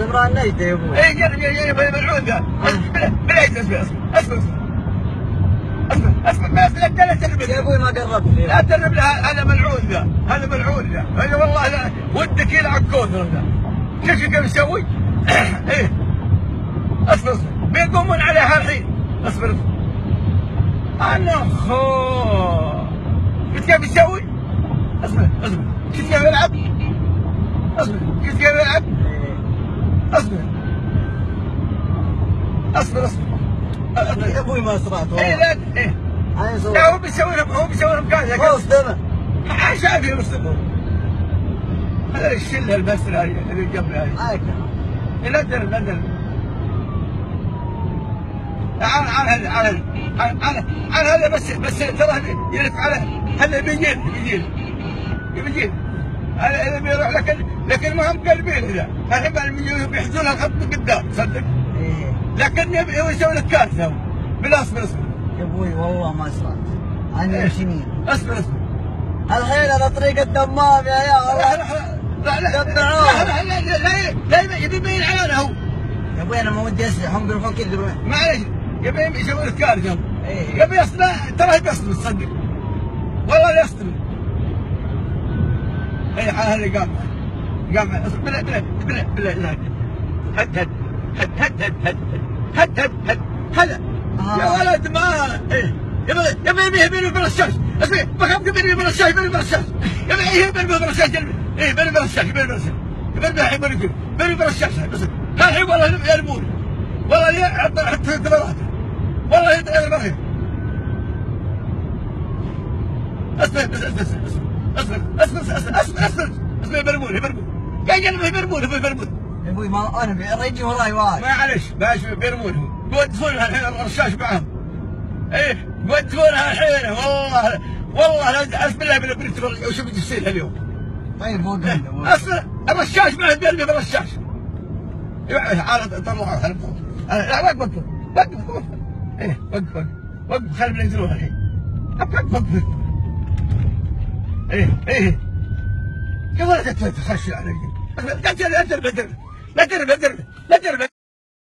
تمر النجدة يا ابوي. اي جرب ملعون ذا. بالعيد اسمع ما لا ترب يا ابوي ما قربت لي. لا ترب له. هذا ملعون ذا. هذا والله لا ودك يلعب كوثر ذا. شوف كيف يسوي؟ ايه اصبر بيقومون عليها الحين. اصبر انا شفت كيف يسوي؟ اصبر شفت كيف يلعب؟ اصبر شفت كيف يلعب؟ اصبر يا ابوي ما اسرعت والله. اي لا ايه لا هو بيسوي لهم كذا خوف دمه. شايف يرسل هذا الشله البسره اللي قبل هاي. لا تدري على هذا بس ترى يلف على هذا بيجيل هذا بيروح لكن ما هم قلبين ذا. الحين بيحزون الخط قدام صدق. لكن يبي يسوي لك كارثه بلا اصبر يا ابوي والله ما اسرعت. انا يمشيني. اصبر الحين على طريق الدمام يا الله. لا يبي يبين علينا هو. يا ابوي انا ما ودي اسرع. هم بيروحون كذا. معليش يبي يسوي لك كارثه. يبي يصنع ترى بيصطدم صدق والله لا يصطدم. اي هذا قام بالله هد هذا يا ولد ما يبي برشاش. اسمع بخاف يبي برشاش يبي برشاش بس الحين والله يرمون والله حتى ثمرات والله يرمون. اسمع يبرمون يا ابوي ما انا رجلي وراي واقف. معلش بيرمونهم بيودونها الحين الرشاش معهم. ايه بيودونها الحين والله لا اسم الله بنت وشوف تفصيلها اليوم. طيب وقف اصلا الرشاش معه بيرمي بالرشاش. طلعوها لا وقف ايه وقف خليهم ينزلوها الحين. وقف ايه يا ولد تخش علي. لا تربى